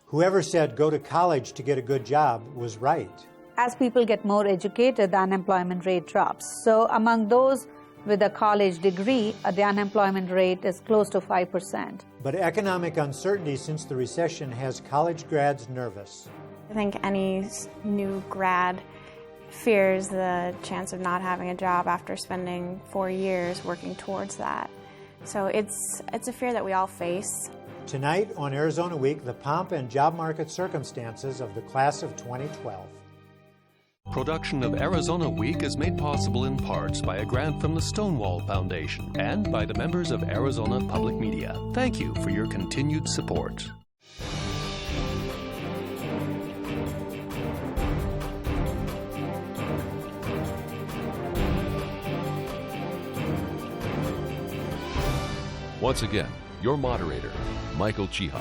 Whoever said go to college to get a good job was right. As people get more educated, the unemployment rate drops. So among those with a college degree, the unemployment rate is close to 5%. But economic uncertainty since the recession has college grads nervous. I think any new grad fears the chance of not having a job after spending 4 years working towards that. So it's a fear that we all face. Tonight on Arizona Week, the pomp and job market circumstances of the class of 2012. Production of Arizona Week is made possible in parts by a grant from the Stonewall Foundation and by the members of Arizona Public Media. Thank you for your continued support. Once again, your moderator, Michael Chiha.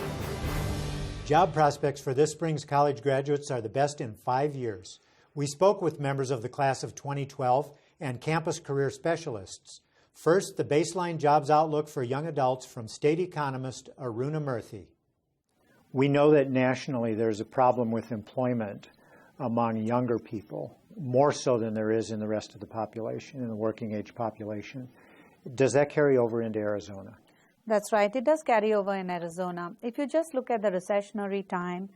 Job prospects for this spring's college graduates are the best in 5 years. We spoke with members of the class of 2012 and campus career specialists. First, the baseline jobs outlook for young adults from state economist Aruna Murthy. We know that nationally there's a problem with employment among younger people, more so than there is in the rest of the population, in the working age population. Does that carry over into Arizona? That's right. It does carry over in Arizona. If you just look at the recessionary time,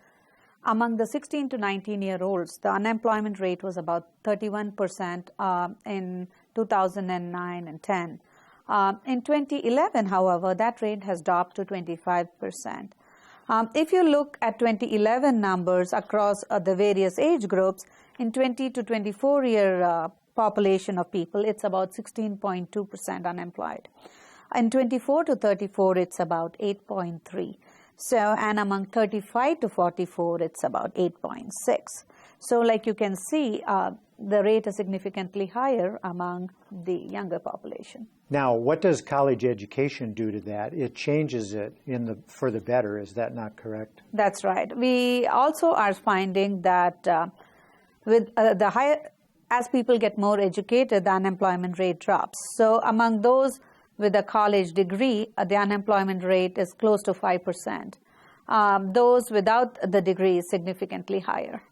among the 16 to 19-year-olds, the unemployment rate was about 31% in 2009 and 10. In 2011, however, that rate has dropped to 25%. If you look at 2011 numbers across the various age groups, in 20 to 24-year population of people, it's about 16.2% unemployed. In 24 to 34, it's about 8.3. So, and among 35 to 44, it's about 8.6. So, like you can see, the rate is significantly higher among the younger population. Now, what does college education do to that? It changes it for the better. Is that not correct? That's right. We also are finding that with the higher, as people get more educated, the unemployment rate drops. So, among those with a college degree, the unemployment rate is close to 5%. Those without the degree is significantly higher.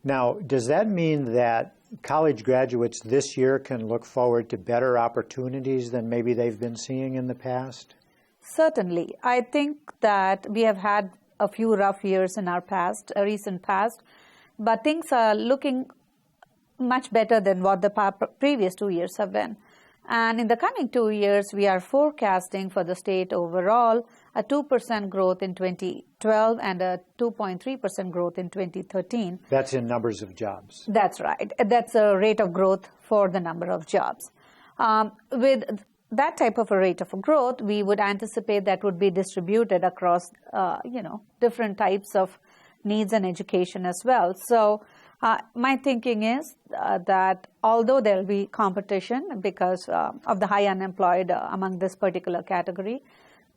Now, does that mean that college graduates this year can look forward to better opportunities than maybe they've been seeing in the past? Certainly. I think that we have had a few rough years in our recent past, but things are looking much better than what the previous 2 years have been. And in the coming 2 years, we are forecasting for the state overall a 2% growth in 2012 and a 2.3% growth in 2013. That's in numbers of jobs. That's right. That's a rate of growth for the number of jobs. With that type of a rate of growth, we would anticipate that would be distributed across, different types of needs and education as well. So my thinking is that although there will be competition because of the high unemployed among this particular category,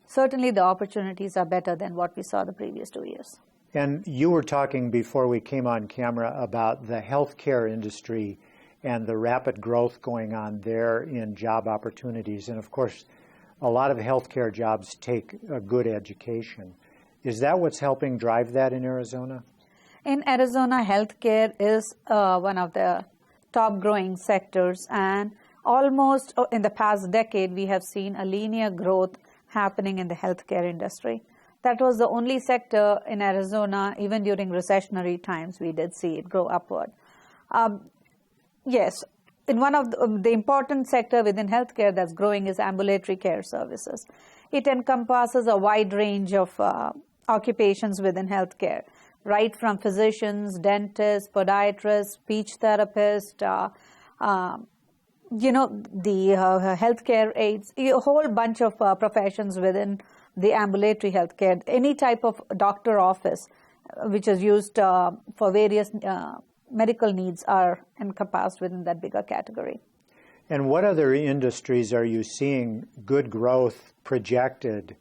certainly the opportunities are better than what we saw the previous 2 years. And you were talking before we came on camera about the healthcare industry and the rapid growth going on there in job opportunities. And of course, a lot of healthcare jobs take a good education. Is that what's helping drive that in Arizona? In Arizona, healthcare is one of the top growing sectors, and almost in the past decade, we have seen a linear growth happening in the healthcare industry. That was the only sector in Arizona, even during recessionary times, we did see it grow upward. Yes, in one of the important sector within healthcare that's growing is ambulatory care services. It encompasses a wide range of occupations within healthcare, right from physicians, dentists, podiatrists, speech therapists, the healthcare aides, a whole bunch of professions within the ambulatory healthcare. Any type of doctor office which is used for various medical needs are encompassed within that bigger category. And what other industries are you seeing good growth projected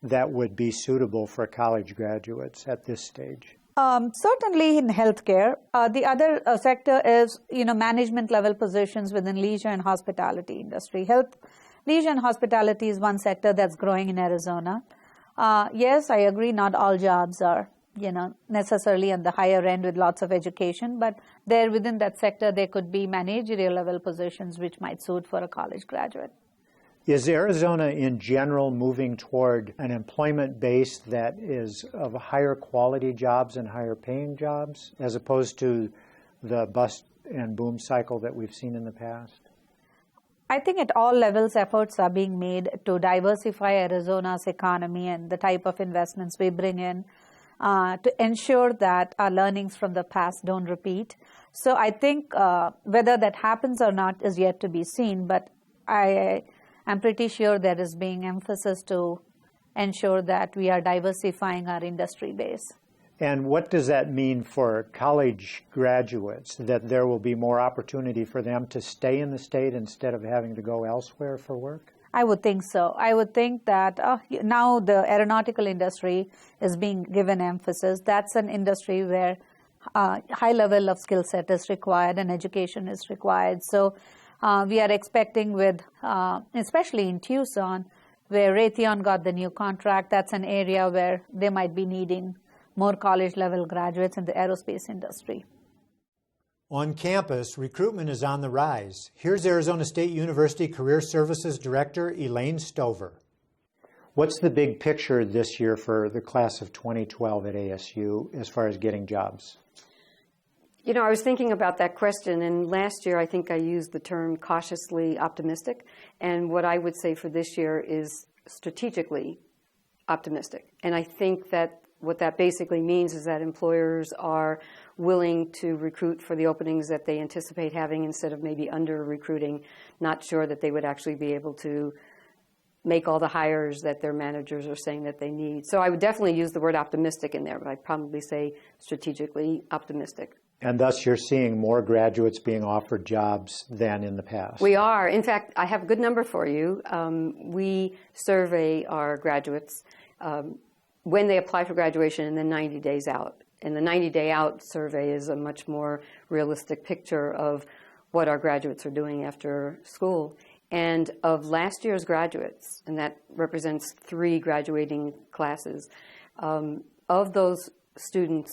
that would be suitable for college graduates at this stage? Certainly in healthcare. The other sector is, management level positions within leisure and hospitality industry. Leisure and hospitality is one sector that's growing in Arizona. Yes, I agree, not all jobs are, necessarily on the higher end with lots of education, but there within that sector, there could be managerial level positions which might suit for a college graduate. Is Arizona in general moving toward an employment base that is of higher quality jobs and higher paying jobs, as opposed to the bust and boom cycle that we've seen in the past? I think at all levels, efforts are being made to diversify Arizona's economy and the type of investments we bring in to ensure that our learnings from the past don't repeat. So I think whether that happens or not is yet to be seen, but I'm pretty sure there is being emphasis to ensure that we are diversifying our industry base. And what does that mean for college graduates, that there will be more opportunity for them to stay in the state instead of having to go elsewhere for work? I would think so. I would think that now the aeronautical industry is being given emphasis. That's an industry where high level of skill set is required and education is required. So we are expecting with, especially in Tucson, where Raytheon got the new contract, that's an area where they might be needing more college-level graduates in the aerospace industry. On campus, recruitment is on the rise. Here's Arizona State University Career Services Director Elaine Stover. What's the big picture this year for the class of 2012 at ASU as far as getting jobs? I was thinking about that question, and last year I think I used the term cautiously optimistic, and what I would say for this year is strategically optimistic. And I think that what that basically means is that employers are willing to recruit for the openings that they anticipate having instead of maybe under-recruiting, not sure that they would actually be able to make all the hires that their managers are saying that they need. So I would definitely use the word optimistic in there, but I'd probably say strategically optimistic. And thus you're seeing more graduates being offered jobs than in the past. We are. In fact, I have a good number for you. We survey our graduates when they apply for graduation and then 90 days out. And the 90-day out survey is a much more realistic picture of what our graduates are doing after school. And of last year's graduates, and that represents 3 graduating classes, of those students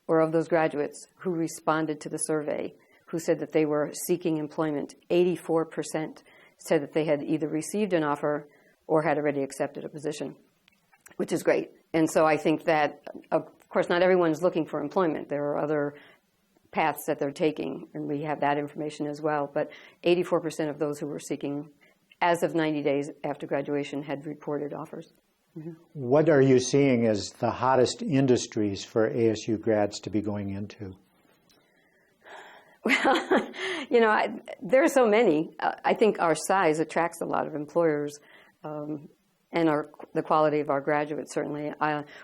or of those graduates who responded to the survey, who said that they were seeking employment, 84% said that they had either received an offer or had already accepted a position, which is great. And so I think that, of course, not everyone's looking for employment. There are other paths that they're taking, and we have that information as well. But 84% of those who were seeking, as of 90 days after graduation, had reported offers. Mm-hmm. What are you seeing as the hottest industries for ASU grads to be going into? Well, there are so many. I think our size attracts a lot of employers, and the quality of our graduates, certainly.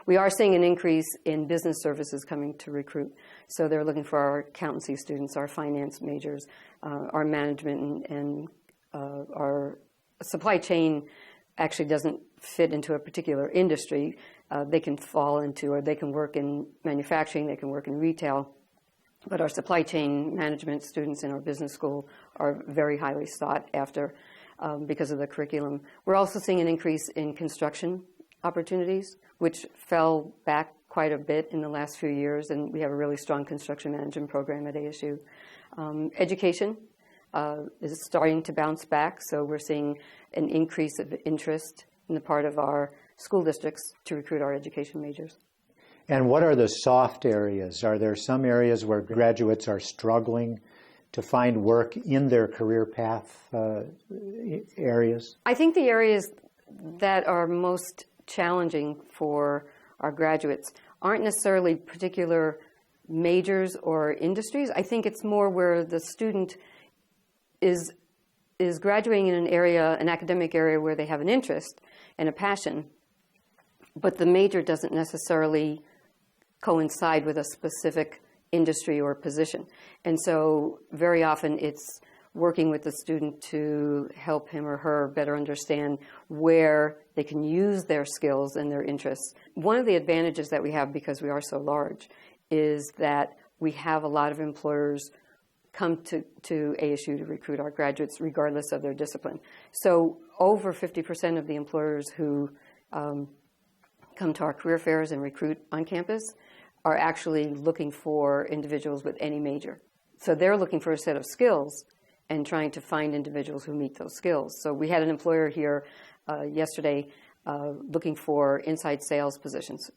We are seeing an increase in business services coming to recruit. So they're looking for our accountancy students, our finance majors, our management, and our supply chain actually doesn't fit into a particular industry. They can fall into, or they can work in manufacturing, they can work in retail. But our supply chain management students in our business school are very highly sought after because of the curriculum. We're also seeing an increase in construction opportunities, which fell back quite a bit in the last few years, and we have a really strong construction management program at ASU. Education is starting to bounce back, so we're seeing an increase of interest in the part of our school districts to recruit our education majors. And what are the soft areas? Are there some areas where graduates are struggling to find work in their career path areas? I think the areas that are most challenging for our graduates aren't necessarily particular majors or industries. I think it's more where the student is graduating in an area, an academic area where they have an interest and a passion, but the major doesn't necessarily coincide with a specific industry or position. And so very often it's working with the student to help him or her better understand where they can use their skills and their interests. One of the advantages that we have, because we are so large, is that we have a lot of employers come to ASU to recruit our graduates regardless of their discipline. So over 50% of the employers who come come to our career fairs and recruit on campus are actually looking for individuals with any major. So they're looking for a set of skills and trying to find individuals who meet those skills. So we had an employer here yesterday looking for inside sales positions,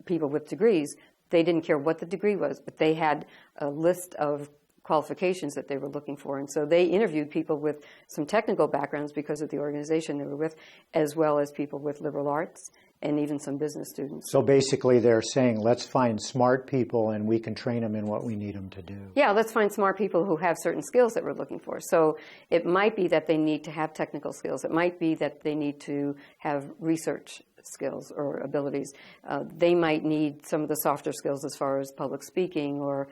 people with degrees. They didn't care what the degree was, but they had a list of qualifications that they were looking for. And so they interviewed people with some technical backgrounds because of the organization they were with, as well as people with liberal arts and even some business students. So basically they're saying, let's find smart people and we can train them in what we need them to do. Yeah, let's find smart people who have certain skills that we're looking for. So it might be that they need to have technical skills. It might be that they need to have research skills or abilities. They might need some of the softer skills as far as public speaking, or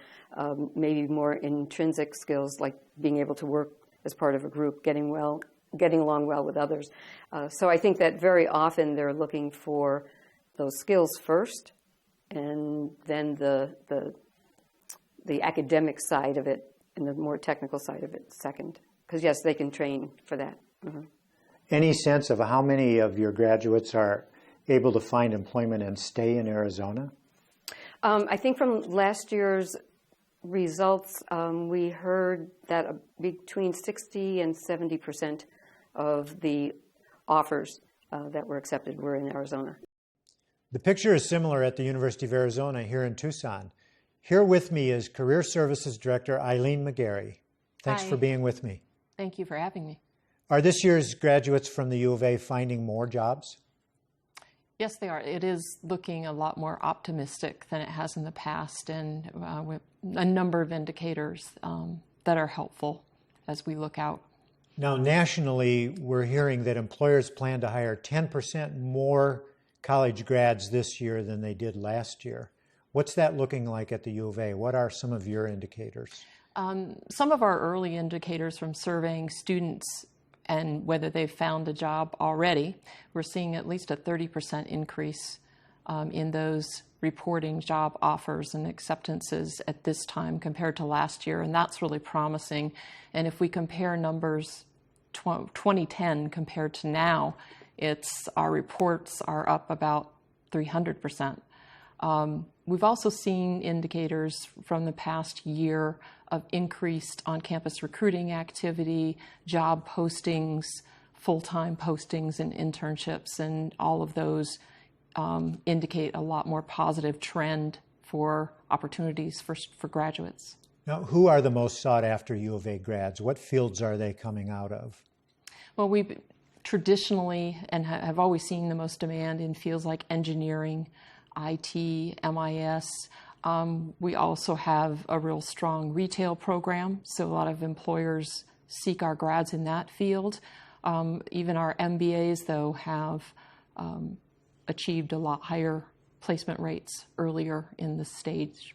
maybe more intrinsic skills like being able to work as part of a group, getting along well with others. So I think that very often they're looking for those skills first, and then the academic side of it and the more technical side of it second. Because yes, they can train for that. Mm-hmm. Any sense of how many of your graduates are able to find employment and stay in Arizona? I think from last year's results, we heard that between 60 and 70% of the offers that were accepted were in Arizona. The picture is similar at the University of Arizona here in Tucson. Here with me is Career Services Director Eileen McGarry. Thanks Hi. for being with me. Thank you for having me. Are this year's graduates from the U of A finding more jobs? Yes, they are. It is looking a lot more optimistic than it has in the past, and with a number of indicators that are helpful as we look out. Now, nationally, we're hearing that employers plan to hire 10% more college grads this year than they did last year. What's that looking like at the U of A? What are some of your indicators? Some of our early indicators from surveying students and whether they've found a job already, we're seeing at least a 30% increase in those reporting job offers and acceptances at this time compared to last year, and that's really promising. And if we compare numbers 2010 compared to now, our reports are up about 300%. We've also seen indicators from the past year of increased on-campus recruiting activity, job postings, full-time postings and internships, and all of those indicate a lot more positive trend for opportunities for graduates. Now, who are the most sought after U of A grads? What fields are they coming out of? Well, we've traditionally and have always seen the most demand in fields like engineering, IT, MIS. We also have a real strong retail program, so a lot of employers seek our grads in that field. Even our MBAs, though, have achieved a lot higher placement rates earlier in the stage.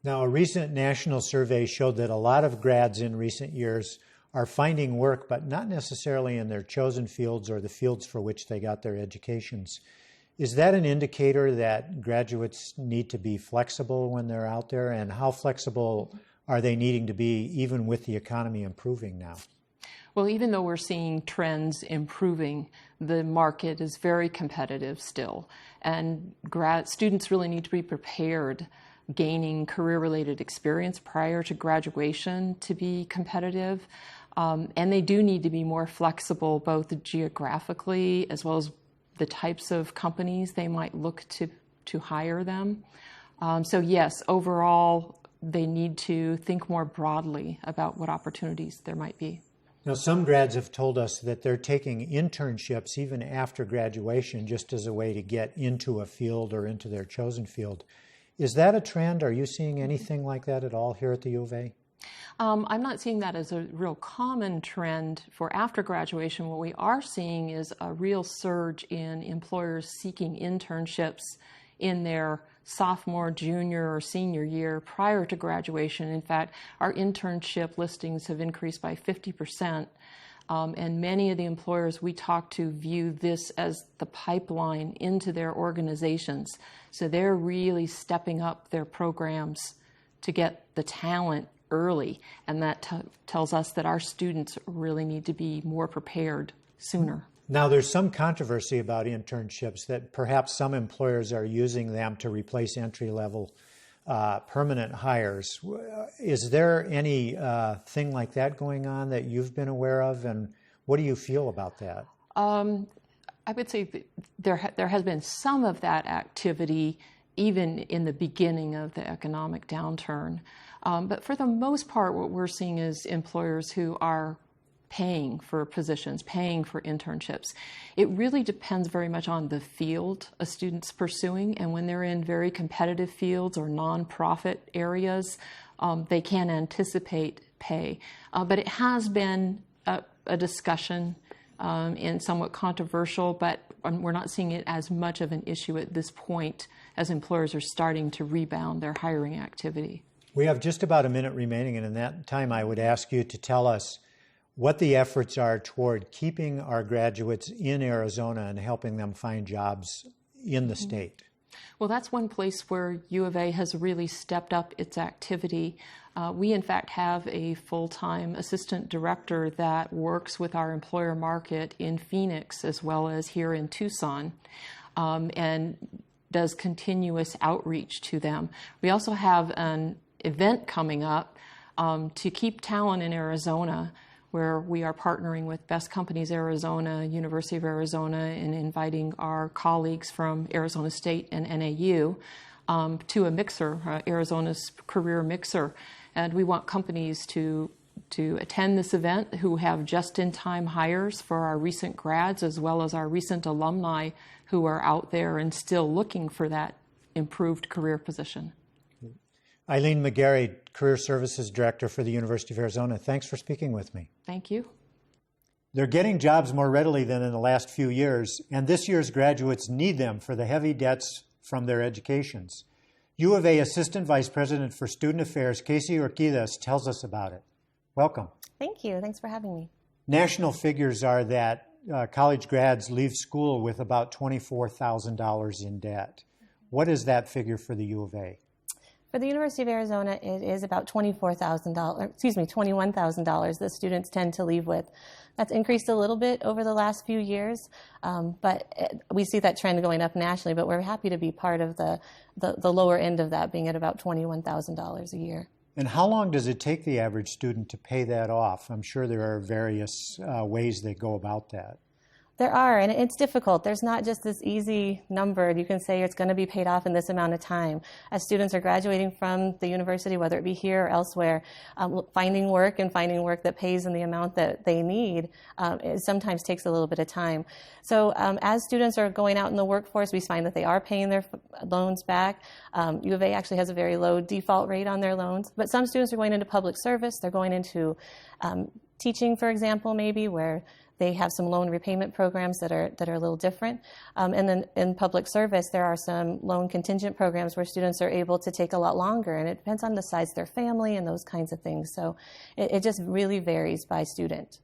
Now, a recent national survey showed that a lot of grads in recent years are finding work, but not necessarily in their chosen fields or the fields for which they got their educations. Is that an indicator that graduates need to be flexible when they're out there? And how flexible are they needing to be even with the economy improving now? Well, even though we're seeing trends improving, the market is very competitive still. And students really need to be prepared, gaining career-related experience prior to graduation to be competitive. And they do need to be more flexible, both geographically as well as the types of companies they might look to hire them. So yes, overall, they need to think more broadly about what opportunities there might be. Now, some grads have told us that they're taking internships even after graduation just as a way to get into a field or into their chosen field. Is that a trend? Are you seeing anything like that at all here at the U of A? I'm not seeing that as a real common trend for after graduation. What we are seeing is a real surge in employers seeking internships in their sophomore, junior, or senior year prior to graduation. In fact, our internship listings have increased by 50%. And many of the employers we talk to view this as the pipeline into their organizations. So they're really stepping up their programs to get the talent early, and that tells us that our students really need to be more prepared sooner. Now, there's some controversy about internships that perhaps some employers are using them to replace entry-level permanent hires. Is there any thing like that going on that you've been aware of, and what do you feel about that? I would say there has been some of that activity even in the beginning of the economic downturn. But for the most part, what we're seeing is employers who are paying for positions, paying for internships. It really depends very much on the field a student's pursuing, and when they're in very competitive fields or nonprofit areas, they can anticipate pay. But it has been a discussion and somewhat controversial, but we're not seeing it as much of an issue at this point as employers are starting to rebound their hiring activity. We have just about a minute remaining, and in that time I would ask you to tell us what the efforts are toward keeping our graduates in Arizona and helping them find jobs in the state. Well, that's one place where U of A has really stepped up its activity. We, in fact, have a full-time assistant director that works with our employer market in Phoenix as well as here in Tucson, and does continuous outreach to them. We also have an event coming up to keep talent in Arizona, where we are partnering with Best Companies Arizona, University of Arizona, and inviting our colleagues from Arizona State and NAU to a mixer, Arizona's Career Mixer. And we want companies to attend this event who have just-in-time hires for our recent grads as well as our recent alumni who are out there and still looking for that improved career position. Eileen McGarry, Career Services Director for the University of Arizona. Thanks for speaking with me. Thank you. They're getting jobs more readily than in the last few years, and this year's graduates need them for the heavy debts from their educations. U of A Assistant Vice President for Student Affairs, Casey Urquidez, tells us about it. Welcome. Thank you. Thanks for having me. National figures are that college grads leave school with about $24,000 in debt. What is that figure for the U of A? For the University of Arizona, it is about $21,000 that students tend to leave with. That's increased a little bit over the last few years, but we see that trend going up nationally, but we're happy to be part of the lower end of that, being at about $21,000 a year. And how long does it take the average student to pay that off? I'm sure there are various ways they go about that. There are, and it's difficult. There's not just this easy number. You can say it's going to be paid off in this amount of time. As students are graduating from the university, whether it be here or elsewhere, finding work that pays in the amount that they need, it sometimes takes a little bit of time. So as students are going out in the workforce, we find that they are paying their loans back. U of A actually has a very low default rate on their loans, but some students are going into public service. They're going into teaching, for example, maybe, where they have some loan repayment programs that are a little different. And then in public service, there are some loan contingent programs where students are able to take a lot longer, and it depends on the size of their family and those kinds of things. So it just really varies by student.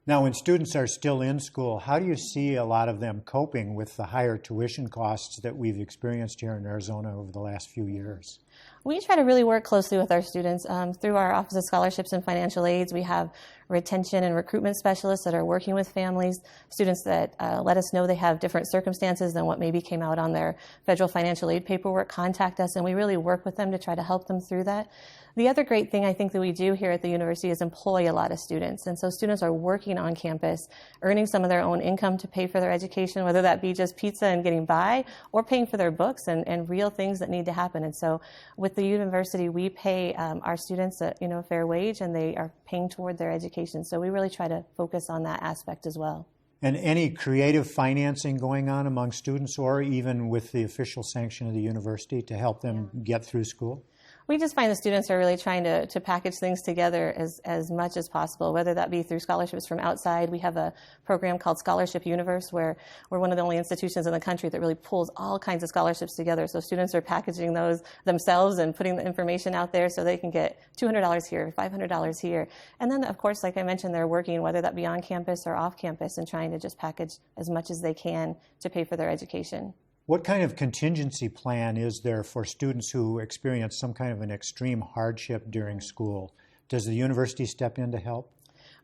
Now, when students are still in school, how do you see a lot of them coping with the higher tuition costs that we've experienced here in Arizona over the last few years? We try to really work closely with our students. Through our Office of Scholarships and Financial Aids, we have retention and recruitment specialists that are working with families, students that let us know they have different circumstances than what maybe came out on their federal financial aid paperwork, contact us, and we really work with them to try to help them through that. The other great thing I think that we do here at the university is employ a lot of students. And so students are working on campus, earning some of their own income to pay for their education, whether that be just pizza and getting by, or paying for their books and real things that need to happen. And so with the university, we pay our students a fair wage, and they are paying toward their education. So we really try to focus on that aspect as well. And any creative financing going on among students, or even with the official sanction of the university to help them get through school? We just find the students are really trying to package things together as much as possible, whether that be through scholarships from outside. We have a program called Scholarship Universe, where we're one of the only institutions in the country that really pulls all kinds of scholarships together. So students are packaging those themselves and putting the information out there so they can get $200 here, $500 here. And then, of course, like I mentioned, they're working, whether that be on campus or off campus, and trying to just package as much as they can to pay for their education. What kind of contingency plan is there for students who experience some kind of an extreme hardship during school? Does the university step in to help?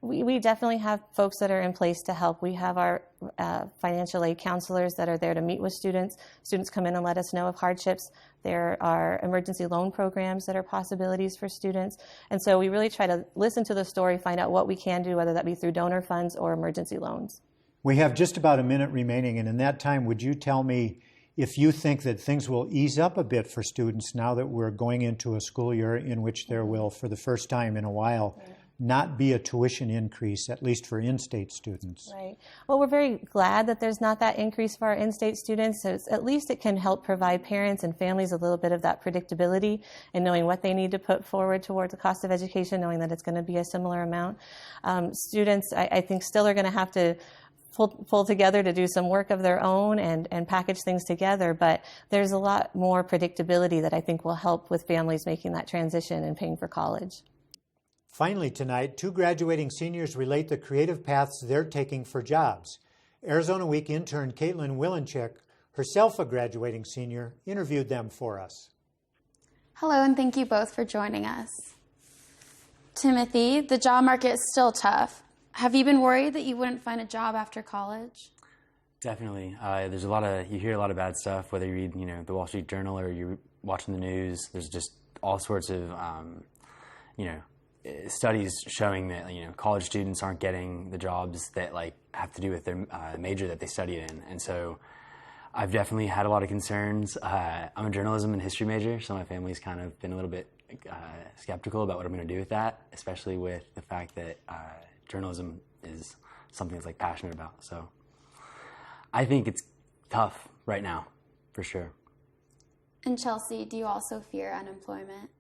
We definitely have folks that are in place to help. We have our financial aid counselors that are there to meet with students. Students come in and let us know of hardships. There are emergency loan programs that are possibilities for students. And so we really try to listen to the story, find out what we can do, whether that be through donor funds or emergency loans. We have just about a minute remaining, and in that time, would you tell me if you think that things will ease up a bit for students now that we're going into a school year in which there will, for the first time in a while, not be a tuition increase, at least for in-state students? Right. Well, we're very glad that there's not that increase for our in-state students. So at least it can help provide parents and families a little bit of that predictability and knowing what they need to put forward towards the cost of education, knowing that it's going to be a similar amount. Students, I think, still are going to have to pull together to do some work of their own and package things together, but there's a lot more predictability that I think will help with families making that transition and paying for college. Finally tonight, two graduating seniors relate the creative paths they're taking for jobs. Arizona Week intern Caitlin Willenchick, herself a graduating senior, interviewed them for us. Hello, and thank you both for joining us. Timothy, the job market is still tough. Have you been worried that you wouldn't find a job after college? Definitely. You hear a lot of bad stuff, whether you read, the Wall Street Journal or you're watching the news. There's just all sorts of, studies showing that, college students aren't getting the jobs that, have to do with their major that they studied in. And so I've definitely had a lot of concerns. I'm a journalism and history major, so my family's kind of been a little bit skeptical about what I'm going to do with that, especially with the fact that journalism is something that's passionate about. So I think it's tough right now, for sure. And Chelsea, do you also fear unemployment?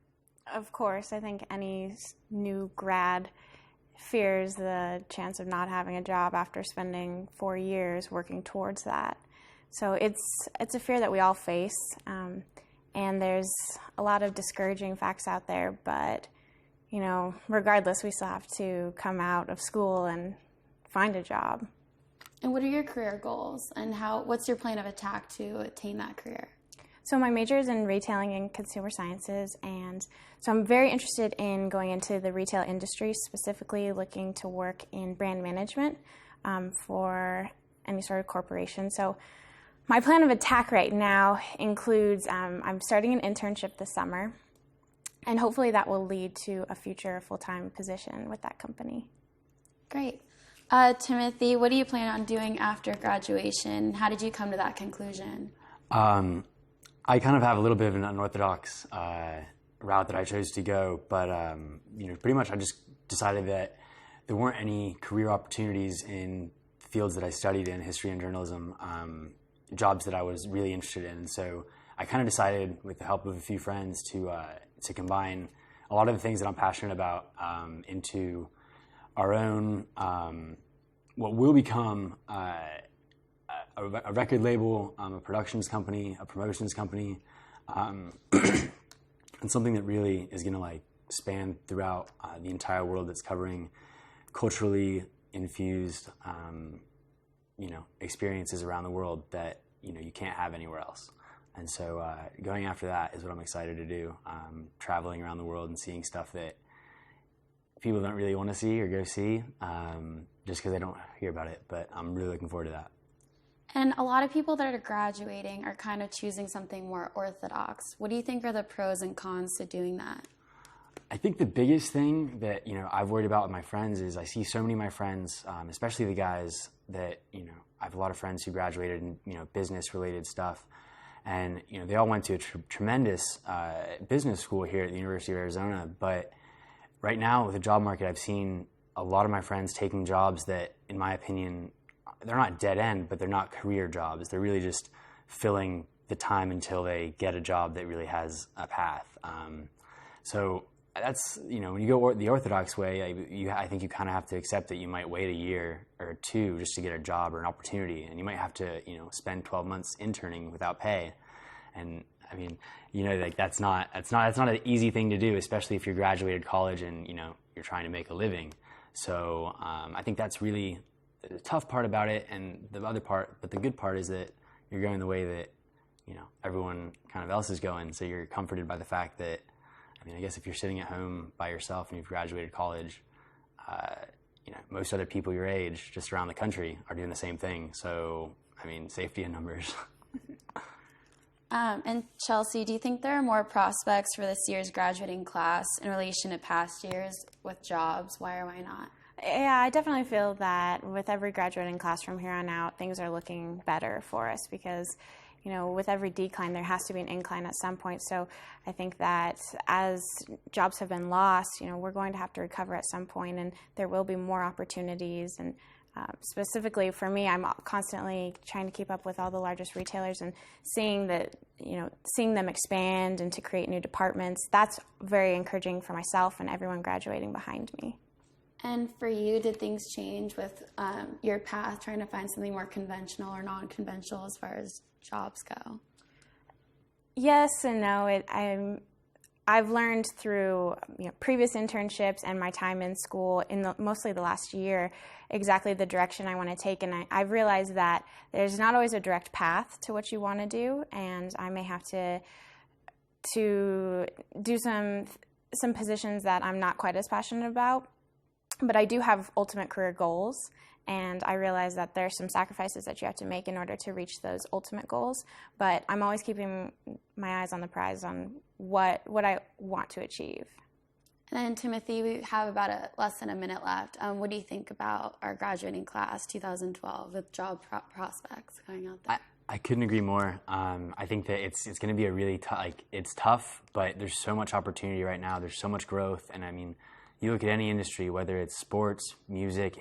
Of course, I think any new grad fears the chance of not having a job after spending 4 years working towards that. So it's a fear that we all face, and there's a lot of discouraging facts out there, but regardless, we still have to come out of school and find a job. And what are your career goals, and what's your plan of attack to attain that career? So my major is in retailing and consumer sciences, and so I'm very interested in going into the retail industry, specifically looking to work in brand management for any sort of corporation. So my plan of attack right now includes I'm starting an internship this summer, and hopefully that will lead to a future full-time position with that company. Great. Timothy, what do you plan on doing after graduation? How did you come to that conclusion? I kind of have a little bit of an unorthodox route that I chose to go, but pretty much I just decided that there weren't any career opportunities in fields that I studied in, history and journalism, jobs that I was really interested in. So I kind of decided, with the help of a few friends, to combine a lot of the things that I'm passionate about into our own, what will become a record label, a productions company, a promotions company, and something that really is going to span throughout the entire world, that's covering culturally infused, experiences around the world that you can't have anywhere else. And so going after that is what I'm excited to do. Traveling around the world and seeing stuff that people don't really want to see or go see, just because they don't hear about it. But I'm really looking forward to that. And a lot of people that are graduating are kind of choosing something more orthodox. What do you think are the pros and cons to doing that? I think the biggest thing that I've worried about with my friends is I see so many of my friends, especially the guys that I have a lot of friends who graduated in business-related stuff, and they all went to a tremendous business school here at the University of Arizona. But right now with the job market, I've seen a lot of my friends taking jobs that, in my opinion, they're not dead end, but they're not career jobs. They're really just filling the time until they get a job that really has a path. So that's, when you go the orthodox way, I think you kind of have to accept that you might wait a year or two just to get a job or an opportunity, and you might have to, spend 12 months interning without pay. And I mean, that's not an easy thing to do, especially if you're graduated college and you're trying to make a living. So I think that's really the tough part about it, and the good part is that you're going the way that everyone kind of else is going. So you're comforted by the fact that, I guess if you're sitting at home by yourself and you've graduated college, most other people your age just around the country are doing the same thing. So, I mean, safety in numbers. And Chelsea, do you think there are more prospects for this year's graduating class in relation to past years with jobs? Why or why not? Yeah, I definitely feel that with every graduating class from here on out, things are looking better for us because, with every decline, there has to be an incline at some point. So I think that as jobs have been lost, we're going to have to recover at some point, and there will be more opportunities. And specifically for me, I'm constantly trying to keep up with all the largest retailers and seeing them expand and to create new departments. That's very encouraging for myself and everyone graduating behind me. And for you, did things change with your path, trying to find something more conventional or non-conventional as far as jobs go? Yes and no. I've learned through previous internships and my time in school, mostly the last year, exactly the direction I want to take. And I've realized that there's not always a direct path to what you want to do, and I may have to do some positions that I'm not quite as passionate about. But I do have ultimate career goals, and I realize that there are some sacrifices that you have to make in order to reach those ultimate goals. But I'm always keeping my eyes on the prize on what I want to achieve. And then, Timothy, we have about less than a minute left. What do you think about our graduating class 2012 with job prospects going out there? I couldn't agree more. I think that it's going to be a really it's tough, but there's so much opportunity right now. There's so much growth, and I mean, you look at any industry, whether it's sports, music,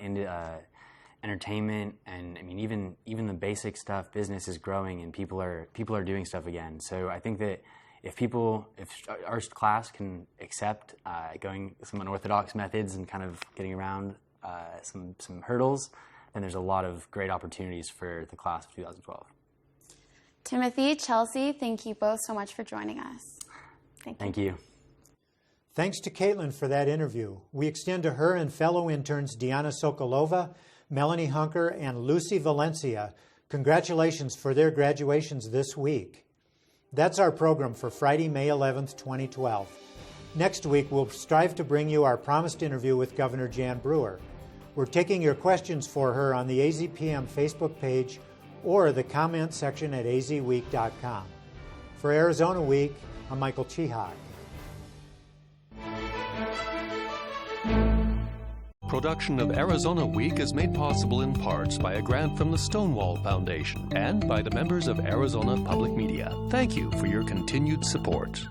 entertainment, and I mean even the basic stuff, business is growing and people are doing stuff again. So I think that if our class can accept going some unorthodox methods and kind of getting around some hurdles, then there's a lot of great opportunities for the class of 2012. Timothy, Chelsea, thank you both so much for joining us. Thank you. Thanks to Caitlin for that interview. We extend to her and fellow interns Diana Sokolova, Melanie Hunker, and Lucy Valencia congratulations for their graduations this week. That's our program for Friday, May 11th, 2012. Next week, we'll strive to bring you our promised interview with Governor Jan Brewer. We're taking your questions for her on the AZPM Facebook page or the comment section at azweek.com. For Arizona Week, I'm Michael Chihak. Production of Arizona Week is made possible in parts by a grant from the Stonewall Foundation and by the members of Arizona Public Media. Thank you for your continued support.